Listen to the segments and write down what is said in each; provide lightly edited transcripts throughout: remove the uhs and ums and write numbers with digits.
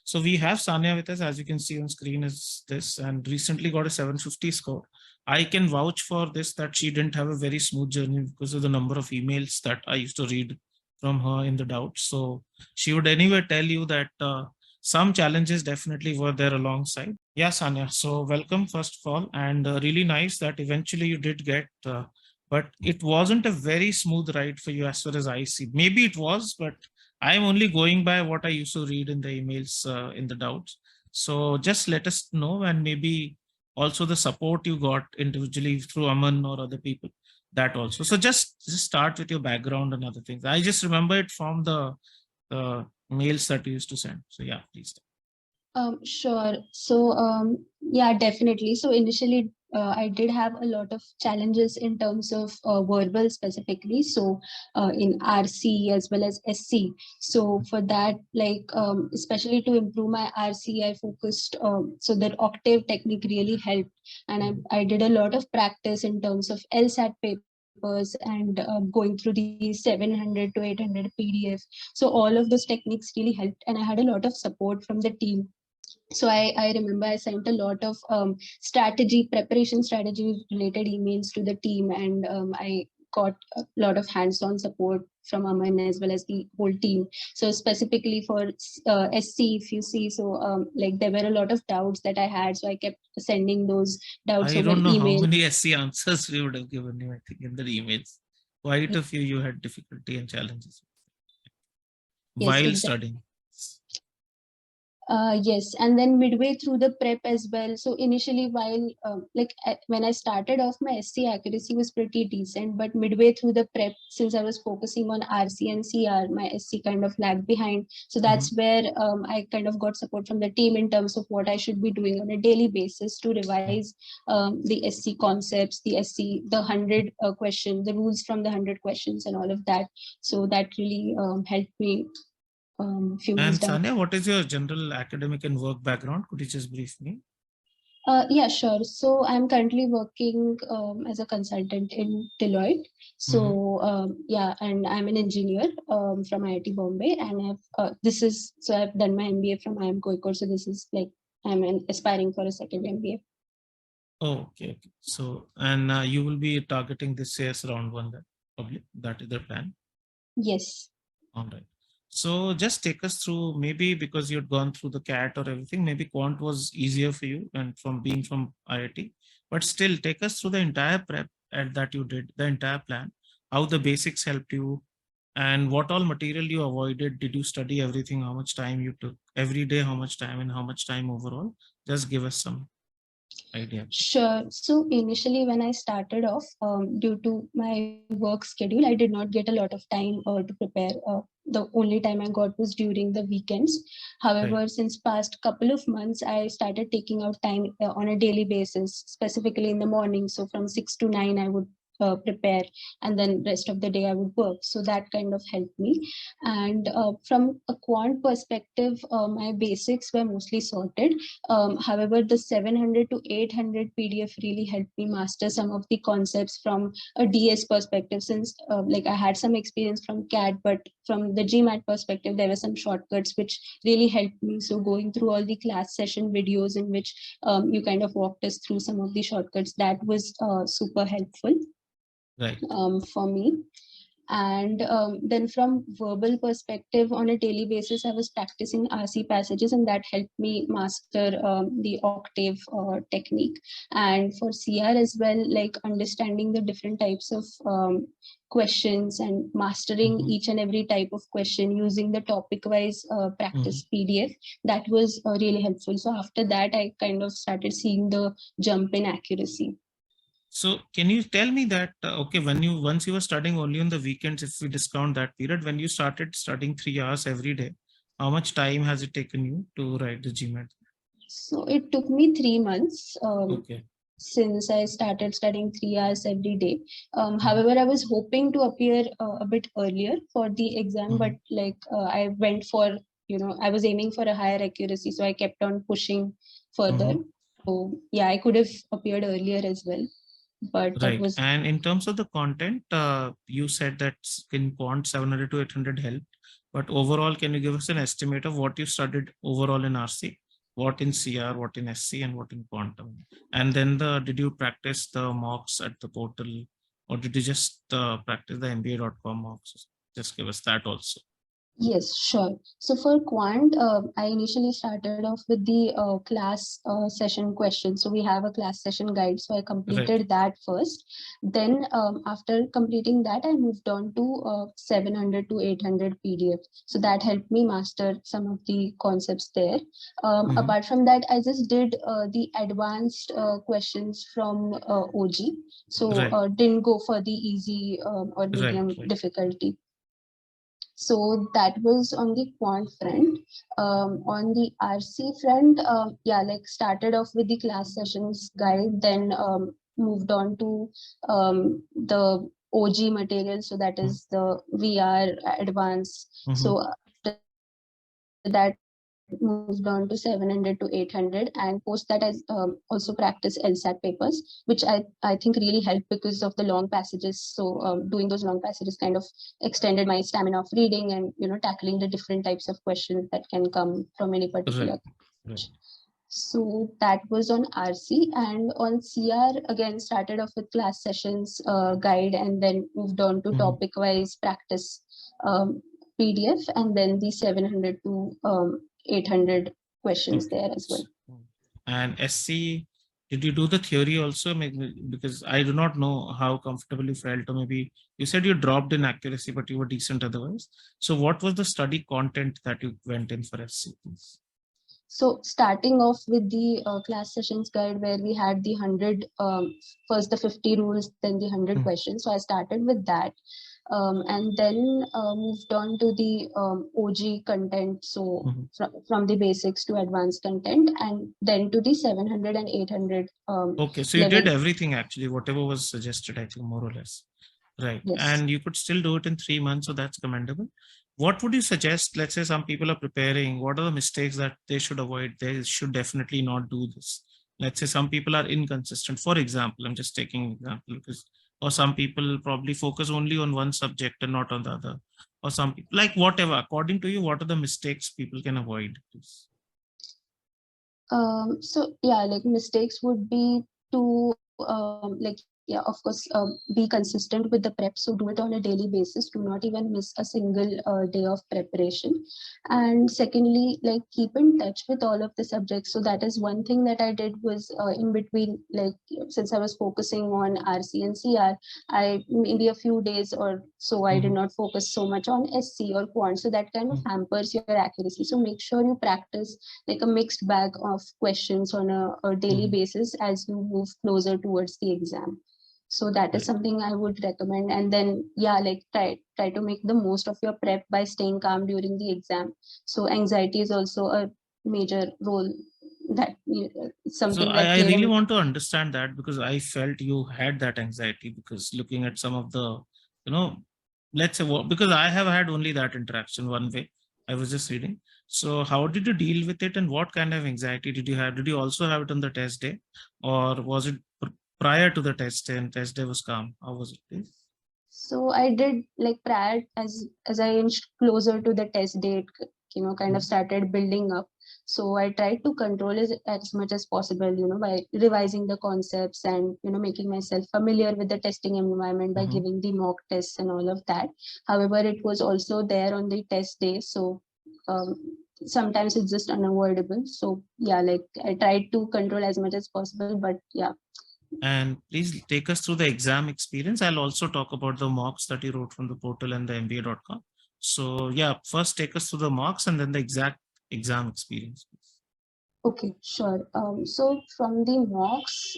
So we have Sania with us, as you can see on screen is this, and recently got a 750 score. I can vouch for this that she didn't have a very smooth journey because of the number of emails that I used to read from her in the doubts. So she would anyway tell you that some challenges definitely were there alongside. Yeah, Sania. So welcome first of all, and really nice that eventually you did get, but it wasn't a very smooth ride for you as far as I see. Maybe it was, but I'm only going by what I used to read in the emails in the doubts. So just let us know, and maybe also the support you got individually through Aman or other people, that also. So just start with your background and other things. I just remember it from the mails that you used to send. So yeah, please. Sure. So, yeah, definitely. So initially, I did have a lot of challenges in terms of verbal specifically. So in RC as well as SC. So for that, like, especially to improve my RC, I focused, so that octave technique really helped. And I did a lot of practice in terms of LSAT papers and going through the 700 to 800 PDF. So all of those techniques really helped. And I had a lot of support from the team. So I remember I sent a lot of preparation strategy related emails to the team, and I got a lot of hands-on support from Aman as well as the whole team. So specifically for SC, if you see, so like there were a lot of doubts that I had, so I kept sending those doubts I over don't know how email. many SC answers we would have given you, I think, in the emails. Quite a few you had difficulty and challenges Yes, while exactly. studying. Yes, and then midway through the prep as well. So initially, while when I started off, my SC accuracy was pretty decent, but midway through the prep, since I was focusing on RC and CR, my SC kind of lagged behind. So that's where I kind of got support from the team in terms of what I should be doing on a daily basis to revise the SC concepts, the 100 question, the rules from the 100 questions, and all of that. So that really helped me. Few months And down. Sania, what is your general academic and work background? Could you just brief me? Yeah, sure. So I'm currently working as a consultant in Deloitte. So yeah, and I'm an engineer from IIT Bombay, and I've done my MBA from IIM Koikor. So this is like aspiring for a second MBA. Oh, okay. So, and you will be targeting this CS round one, then probably that is the plan. Yes. All right. So just take us through, maybe because you'd gone through the CAT or everything, maybe Quant was easier for you and from being from IIT, but still take us through the entire prep that you did, the entire plan, how the basics helped you, and what all material you avoided. Did you study everything? How much time you took every day? How much time and how much time overall? Just give us some idea. Sure. So initially, when I started off, due to my work schedule, I did not get a lot of time to prepare. The only time I got was during the weekends. However, Right. since past couple of months, I started taking out time on a daily basis, specifically in the morning. So from 6 to 9, I would prepare, and then rest of the day I would work. So that kind of helped me. And from a quant perspective, my basics were mostly sorted. However, the 700 to 800 PDF really helped me master some of the concepts from a DS perspective, since like I had some experience from CAT, but from the GMAT perspective, there were some shortcuts which really helped me. So going through all the class session videos in which you kind of walked us through some of the shortcuts, that was super helpful Right. for me. And then from verbal perspective, on a daily basis, I was practicing RC passages, and that helped me master the octave technique. And for CR as well, like understanding the different types of questions and mastering each and every type of question using the topic wise practice PDF, that was really helpful. So after that, I kind of started seeing the jump in accuracy. So can you tell me that, okay, once you were studying only on the weekends, if we discount that period, when you started studying 3 hours every day, how much time has it taken you to write the GMAT? So it took me 3 months. Okay. Since I started studying 3 hours every day. However, I was hoping to appear a bit earlier for the exam, but like I went for, I was aiming for a higher accuracy, so I kept on pushing further. So yeah, I could have appeared earlier as well, but that Right. was. And in terms of the content, you said that in Quant 700 to 800 helped. But overall, can you give us an estimate of what you studied overall in RC? What in CR, what in SC, and what in quantum? And then did you practice the mocks at the portal, or did you just practice the MBA.com mocks? Just give us that also. Yes, sure. So for Quant, I initially started off with the class session questions. So we have a class session guide. So I completed that first. Then after completing that, I moved on to 700 to 800 PDF. So that helped me master some of the concepts there. Apart from that, I just did the advanced questions from OG. So didn't go for the easy or medium difficulty. So that was on the quant front. On the RC front, yeah, like started off with the class sessions guide, then moved on to the OG material. So that is the VR advanced. So after that moved on to 700 to 800, and post that I also practice LSAT papers, which I think really helped because of the long passages. So doing those long passages kind of extended my stamina of reading and tackling the different types of questions that can come from any particular. So that was on RC, and on CR again started off with class sessions guide, and then moved on to topic wise practice PDF, and then the 700 to 800 questions there as well. And SC, did you do the theory also? Because I do not know how comfortable you felt, or maybe you said you dropped in accuracy, but you were decent otherwise. So what was the study content that you went in for SC? So starting off with the class sessions guide, where we had the 100, first the 50 rules, then the 100 questions. So I started with that. And then moved on to the OG content, so from the basics to advanced content, and then to the 700 and 800. Okay, so you did everything actually, whatever was suggested, I think, more or less. Right. Yes. And you could still do it in 3 months, so that's commendable. What would you suggest? Let's say some people are preparing. What are the mistakes that they should avoid? They should definitely not do this. Let's say some people are inconsistent. For example, I'm just taking an example because, or some people probably focus only on one subject and not on the other. Or some people, like whatever, according to you, what are the mistakes people can avoid? So yeah, like mistakes would be to of course, be consistent with the prep. So do it on a daily basis. Do not even miss a single day of preparation. And secondly, like keep in touch with all of the subjects. So that is one thing that I did was in between, like since I was focusing on RC and CR, I maybe a few days or so I did not focus so much on SC or Quant. So that kind of hampers your accuracy. So make sure you practice like a mixed bag of questions on a daily basis as you move closer towards the exam. So that is something I would recommend. And then, yeah, like try to make the most of your prep by staying calm during the exam. So anxiety is also a major role that something so that I really want to understand that, because I felt you had that anxiety, because looking at some of the, let's say, because I have had only that interaction one way. I was just reading. So how did you deal with it, and what kind of anxiety did you have? Did you also have it on the test day, or was it prior to the test day and test day was calm? How was it, please? So I did like prior as I inched closer to the test date, kind of started building up. So I tried to control it as much as possible, by revising the concepts and, making myself familiar with the testing environment by giving the mock tests and all of that. However, it was also there on the test day. So sometimes it's just unavoidable. So yeah, like I tried to control as much as possible, but yeah. And please take us through the exam experience. I'll also talk about the mocks that you wrote from the portal and the MBA.com. So yeah, first take us through the mocks and then the exact exam experience. Okay, sure. So from the mocks,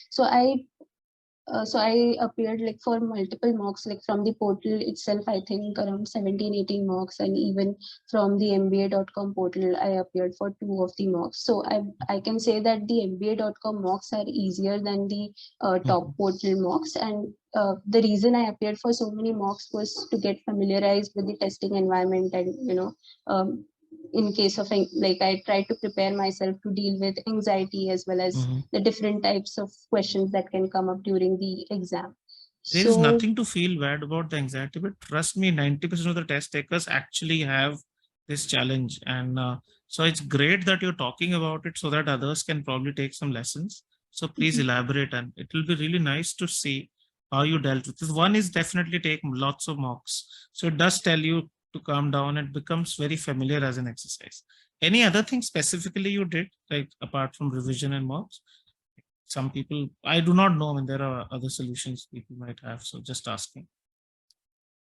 so I appeared like for multiple mocks, like from the portal itself, I think around 17, 18 mocks, and even from the MBA.com portal, I appeared for 2 of the mocks. So I can say that the MBA.com mocks are easier than the top portal mocks. And the reason I appeared for so many mocks was to get familiarized with the testing environment and, in case of like I tried to prepare myself to deal with anxiety as well as the different types of questions that can come up during the exam. There is So nothing to feel bad about the anxiety, but trust me, 90% of the test takers actually have this challenge. And so it's great that you're talking about it so that others can probably take some lessons. So please mhm. elaborate, and it will be really nice to see how you dealt with this. One is definitely take lots of mocks. So it does tell you to calm down. It becomes very familiar as an exercise. Any other thing specifically you did, like apart from revision and mocks? Some people, I do not know. I mean, there are other solutions people might have. So just asking.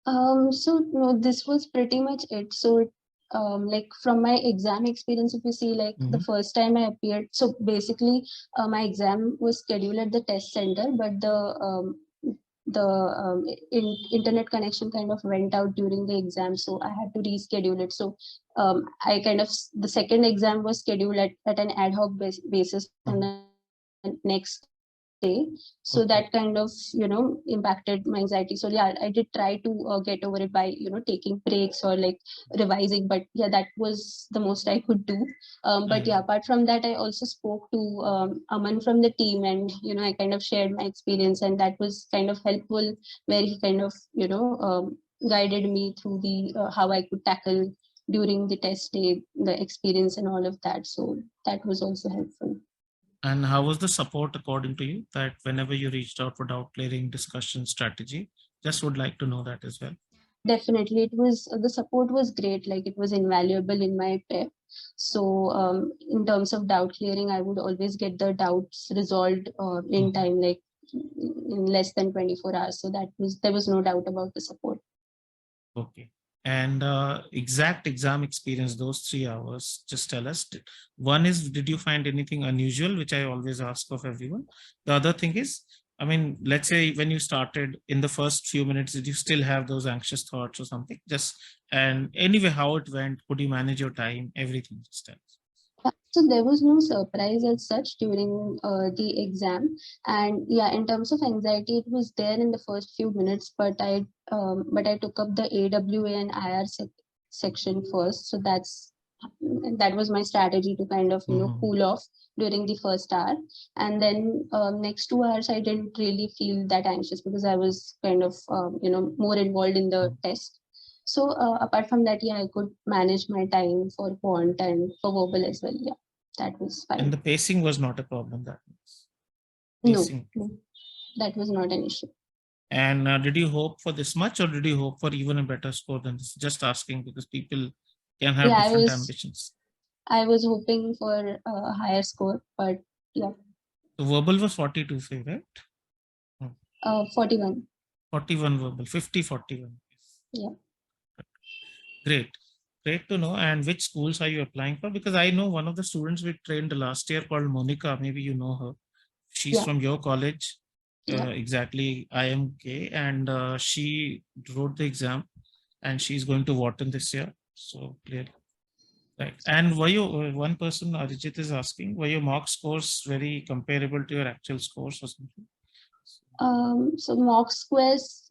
So no, this was pretty much it. So like from my exam experience, if you see, like the Mhm. first time I appeared, so basically my exam was scheduled at the test center, but the internet connection kind of went out during the exam, so I had to reschedule it. So I kind of the second exam was scheduled at an ad hoc basis on the Mhm. next day. So that kind of Okay. impacted my anxiety. So yeah, I did try to get over it by taking breaks or like revising, but yeah, that was the most I could do. But yeah, I apart from that, I also spoke to Aman from the team, and I kind of shared my experience, and that was kind of helpful, where he kind of guided me through the how I could tackle during the test day, the experience and all of that. So that was also helpful. And how was the support according to you that whenever you reached out for doubt clearing discussion strategy? Just would like to know that as well. Definitely, it was the support was great. Like it was invaluable in my prep. So, in terms of doubt clearing, I would always get the doubts resolved in Mhm. time, like in less than 24 hours. So that was there was no doubt about the support. Okay. And exact exam experience, those 3 hours, just tell us. One is, did you find anything unusual, which I always ask of everyone? The other thing is, I mean, let's say when you started in the first few minutes, did you still have those anxious thoughts or something? Just, and anyway, how it went, could you manage your time, everything, just tell us. So there was no surprise as such during the exam, and yeah, in terms of anxiety, it was there in the first few minutes, but I took up the AWA and IR section first, so that was my strategy to kind of Mhm. cool off during the first hour, and then next 2 hours I didn't really feel that anxious because I was kind of more involved in the Mhm. test. So apart from that, yeah, I could manage my time for quant and for verbal as well. Yeah, that was And fine. the pacing was not a problem, that means. No, Pacing. no, that was not an issue. And did you hope for this much, or did you hope for even a better score than this? Just asking because people can have Yeah, different ambitions. I was hoping for a higher score, but yeah, So verbal was 42 for you, right? Hmm. 41. 41 verbal, 50, 41. Yeah, Great. Great to know. And which schools are you applying for? Because I know one of the students we trained last year called Monica. Maybe you know her. She's yeah, from your college, yeah. exactly IMK, and she wrote the exam, and she's going to Wharton this year. So clearly. Right. And were you, one person, Arijit is asking, were your mock scores very comparable to your actual scores or something? So mock scores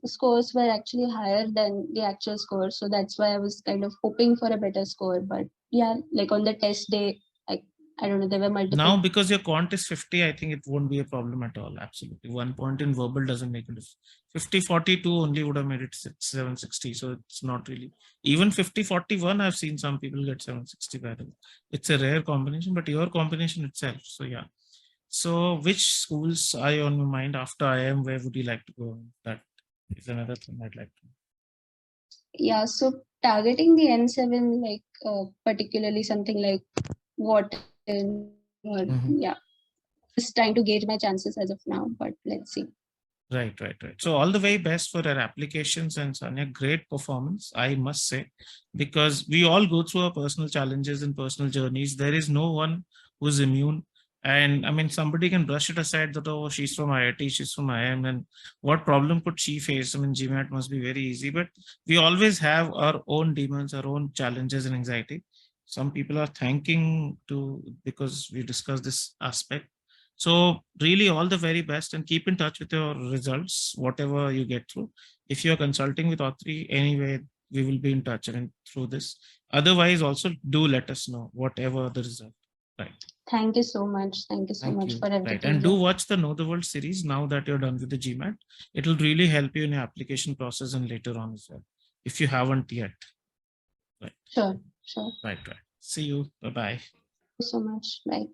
were actually higher than the actual score, so that's why I was kind of hoping for a better score. But yeah, like on the test day, I don't know, there were Now, multiple. because your quant is 50, I think it won't be a problem at all. Absolutely. 1 point in verbal doesn't make a difference. 50, 42 only would have made it 760. So it's not really. Even 50, 41, I've seen some people get 760 by the way. It's a rare combination, but your combination itself. So yeah. So which schools are you on your mind after IIM? Where would you like to go? That is another thing I'd like to Yeah, so targeting the N7, like particularly something like Wharton or yeah, know. Mhm. just trying to gauge my chances as of now, but let's see. Right, right, right. So all the very best for our applications, and Sanya, great performance, I must say, because we all go through our personal challenges and personal journeys. There is no one who's immune. And I mean, somebody can brush it aside that, oh, she's from IIT, she's from IIM, and what problem could she face? I mean, GMAT must be very easy, but we always have our own demons, our own challenges and anxiety. Some people are thanking to because we discussed this aspect. So really all the very best, and keep in touch with your results, whatever you get through. If you're consulting with Autry, anyway, we will be in touch and through this. Otherwise, also do let us know whatever the result. Right. Thank you so much. Thank you so Thank much you. for Right. everything. And do Yeah. watch the Know the World series now that you're done with the GMAT. It will really help you in your application process and later on as well, if you haven't yet. Right. Sure. Sure. Right. Right. See you. Bye-bye. Thank you so much. Bye.